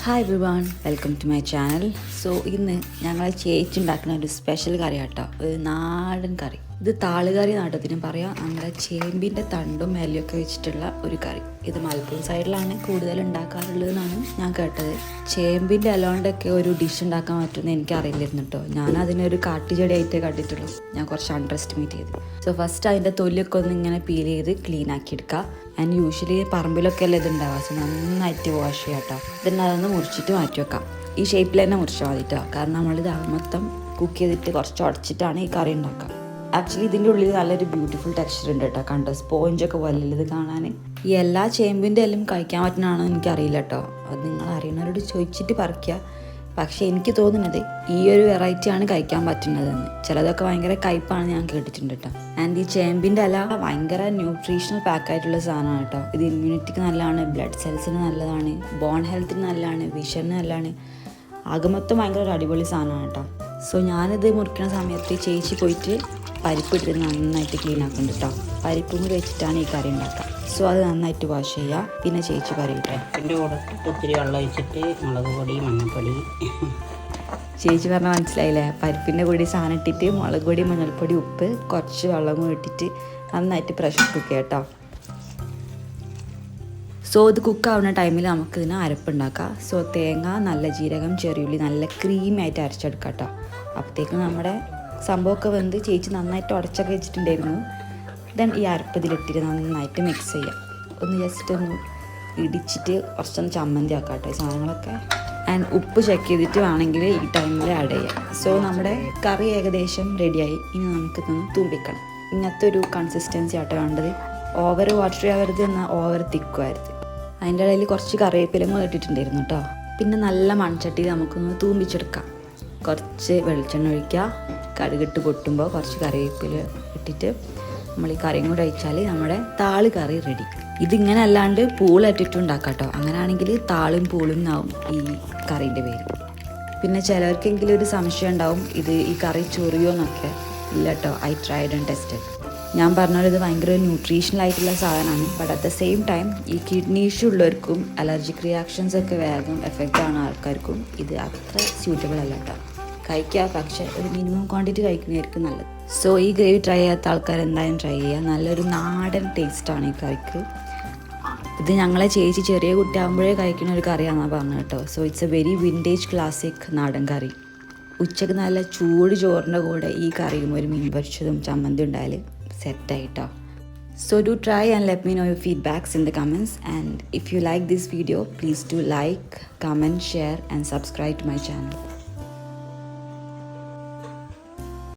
Hi everyone, welcome to my channel. So ഇന്ന് ഞങ്ങൾ ചേച്ചി ഉണ്ടാക്കുന്ന ഒരു സ്പെഷ്യൽ കറി കേട്ടോ, ഒരു നാടൻ കറി. ഇത് താളുകറി നാട്ടത്തിനും പറയാം. നമ്മുടെ ചേമ്പിൻ്റെ തണ്ടും മേലയൊക്കെ വെച്ചിട്ടുള്ള ഒരു കറി. ഇത് മലപ്പുറം സൈഡിലാണ് കൂടുതൽ ഉണ്ടാക്കാറുള്ളതെന്നാണ് ഞാൻ കേട്ടത്. ചേമ്പിൻ്റെ അലോണ്ടൊക്കെ ഒരു ഡിഷ് ഉണ്ടാക്കാൻ പറ്റുമെന്ന് എനിക്കറിയില്ലായിരുന്നു കേട്ടോ. ഞാൻ അതിനൊരു കാട്ടുചെടിയായിട്ടേ കണ്ടിട്ടുള്ളൂ. ഞാൻ കുറച്ച് അണ്ടർ എസ്റ്റിമേറ്റ് ചെയ്തു. സോ ഫസ്റ്റ് അതിൻ്റെ തൊലിയൊക്കെ ഒന്ന് ഇങ്ങനെ പീൽ ചെയ്ത് ക്ലീൻ ആക്കി എടുക്കുക. ആൻഡ് യൂഷ്വലി പറമ്പിലൊക്കെ അല്ലേ ഇതുണ്ടാവുക. സോ നന്നായിട്ട് വാഷ് ചെയ്യാം കേട്ടോ. പിന്നെ അതൊന്ന് മുറിച്ചിട്ട് മാറ്റി വെക്കാം. ഈ ഷേപ്പിൽ തന്നെ മുറിച്ചാൽ മതി കേട്ടോ. കാരണം നമ്മളിത് മൊത്തം കുക്ക് ചെയ്തിട്ട് കുറച്ച് ഉടച്ചിട്ടാണ് ഈ കറി ഉണ്ടാക്കുക. ആക്ച്വലി ഇതിൻ്റെ ഉള്ളിൽ നല്ലൊരു ബ്യൂട്ടിഫുൾ ടെക്സ്ചർ ഉണ്ട് കേട്ടോ. കണ്ടോ, സ്പോഞ്ചൊക്കെ പോലെ ഇത് കാണാൻ. ഈ എല്ലാ ചേമ്പിൻ്റെ എല്ലാം കഴിക്കാൻ പറ്റുന്നതാണോ എനിക്കറിയില്ല കേട്ടോ. അത് നിങ്ങൾ അറിയുന്നവരോട് ചോദിച്ചിട്ട് പറിക്കുക. പക്ഷേ എനിക്ക് തോന്നുന്നത് ഈ ഒരു വെറൈറ്റിയാണ് കഴിക്കാൻ പറ്റുന്നതെന്ന്. ചിലതൊക്കെ ഭയങ്കര കയ്പ്പാണ് ഞാൻ കേട്ടിട്ടുണ്ട് കേട്ടോ. ആൻഡ് ഈ ചേമ്പിൻ്റെ ഇല ഭയങ്കര ന്യൂട്രീഷണൽ പാക്കായിട്ടുള്ള സാധനമാണ് കേട്ടോ. ഇത് ഇമ്മ്യൂണിറ്റിക്ക് നല്ലതാണ്, ബ്ലഡ് സെൽസിന് നല്ലതാണ്, ബോൺ ഹെൽത്തിന് നല്ലതാണ്, വിഷന് നല്ലതാണ്. ആകെ മൊത്തം ഭയങ്കര ഒരു അടിപൊളി സാധനമാണ് കേട്ടോ. സോ ഞാനിത് മുറിക്കുന്ന സമയത്ത് ചേച്ചി പോയിട്ട് പരിപ്പിട്ട് നന്നായിട്ട് ക്ലീൻ ആക്കുന്നുണ്ട് കേട്ടോ. പരിപ്പും കൂടി വെച്ചിട്ടാണ് ഈ കറി ഉണ്ടാക്കുക. സോ അത് നന്നായിട്ട് വാഷ് ചെയ്യുക. പിന്നെ ചേച്ചി പറയട്ടെ, ഇതിൻ്റെ കൂടെ ഒത്തിരി വെള്ളം ഒഴിച്ചിട്ട് മുളക് പൊടി, മഞ്ഞൾപ്പൊടി. ചേച്ചി പറഞ്ഞാൽ മനസ്സിലായില്ലേ? പരിപ്പിൻ്റെ കൂടി സാധനം ഇട്ടിട്ട് മുളക് പൊടി, മഞ്ഞൾപ്പൊടി, ഉപ്പ്, കുറച്ച് വെള്ളം കൂടി ഇട്ടിട്ട് നന്നായിട്ട് പ്രഷർ കുക്ക് ചെയ്യാം കേട്ടോ. സോ ഇത് കുക്കാവുന്ന ടൈമിൽ നമുക്കിതിന് അരപ്പുണ്ടാക്കാം. സോ തേങ്ങ, നല്ല ജീരകം, ചെറിയുള്ളി നല്ല ക്രീമായിട്ട് അരച്ചെടുക്കാം കേട്ടോ. അപ്പോഴത്തേക്കും നമ്മുടെ സംഭവമൊക്കെ വെന്ത് ചേച്ചി നന്നായിട്ട് ഉടച്ചൊക്കെ വെച്ചിട്ടുണ്ടായിരുന്നു. ദെൻ ഈ അരപ്പതിലിട്ടിട്ട് നന്നായിട്ട് മിക്സ് ചെയ്യാം. ഒന്ന് ജസ്റ്റ് ഒന്ന് ഇടിച്ചിട്ട് കുറച്ചൊന്ന് ചമ്മന്തി ആക്കാം കേട്ടോ ഈ സാധനങ്ങളൊക്കെ. ആൻഡ് ഉപ്പ് ചെക്ക് ചെയ്തിട്ട് വേണമെങ്കിൽ ഈ ടൈമിൽ ആഡ് ചെയ്യാം. സോ നമ്മുടെ കറി ഏകദേശം റെഡിയായി. ഇനി നമുക്കിതൊന്ന് തൂമ്പിക്കണം. ഇങ്ങനത്തെ ഒരു കൺസിസ്റ്റൻസി ആട്ടോ വേണ്ടത്. ഓവർ വാട്ടറി ആവരുത്, എന്നാൽ ഓവർ തിക്കുമായിരുന്നു. അതിൻ്റെ ഇടയിൽ കുറച്ച് കറിവേപ്പിലയും കൂടെ ഇട്ടിട്ടുണ്ടായിരുന്നു കേട്ടോ. പിന്നെ നല്ല മൺചട്ടി നമുക്കൊന്ന് തൂമ്പിച്ചെടുക്കാം. കുറച്ച് വെളിച്ചെണ്ണ ഒഴിക്കുക. കടുകിട്ട് പൊട്ടുമ്പോൾ കുറച്ച് കറിവേപ്പില ഇട്ടിട്ട് നമ്മൾ ഈ കറിയും കൂടെ ഒഴിച്ചാൽ നമ്മുടെ താള് കറി റെഡി. ഇതിങ്ങനെ അല്ലാണ്ട് പൂളിട്ടിട്ട് ഉണ്ടാക്കാം കേട്ടോ. അങ്ങനെയാണെങ്കിൽ താളും പൂളും എന്നാവും ഈ കറീൻ്റെ പേര്. പിന്നെ ചിലവർക്കെങ്കിലും ഒരു സംശയം ഉണ്ടാവും, ഇത് ഈ കറി ചൊറിയോ എന്നൊക്കെ. ഇല്ല കേട്ടോ, ഐ ട്രൈഡ് ആൻഡ് ടെസ്റ്റഡ്. ഞാൻ പറഞ്ഞാൽ ഇത് ഭയങ്കര ന്യൂട്രീഷണൽ ആയിട്ടുള്ള സാധനമാണ്. But at the same time ഈ കിഡ്നി ഇഷ്യൂ ഉള്ളവർക്കും അലർജിക് റിയാക്ഷൻസ് ഒക്കെ വേഗം എഫക്റ്റ് ആവുന്ന ആൾക്കാർക്കും ഇത് അത്ര സ്യൂട്ടബിൾ അല്ല കേട്ടോ. കഴിക്കുക, പക്ഷേ ഒരു മിനിമം ക്വാണ്ടിറ്റി കഴിക്കുന്നതായിരിക്കും നല്ലത്. സോ ഈ ഗ്രേവി ട്രൈ ചെയ്യാത്ത ആൾക്കാർ എന്തായാലും ട്രൈ ചെയ്യുക. നല്ലൊരു നാടൻ ടേസ്റ്റാണ് ഈ കറിക്ക്. ഇത് ഞങ്ങളെ ചേച്ചി ചെറിയ കുട്ടിയാകുമ്പോഴേ കഴിക്കുന്ന ഒരു കറിയാണെന്നാണ് പറഞ്ഞത് കേട്ടോ. So it's A very vintage classic നാടൻ കറി. ഉച്ചയ്ക്ക് നല്ല ചൂട് ചോറിൻ്റെ കൂടെ ഈ കറിയും ഒരു മീൻ പൊരിച്ചതും ചമ്മന്തി ഉണ്ടായാൽ സെറ്റായിട്ടോ. So do try and let me know your feedbacks in the comments. And if you like this video, please do like, comment, share and subscribe to my channel.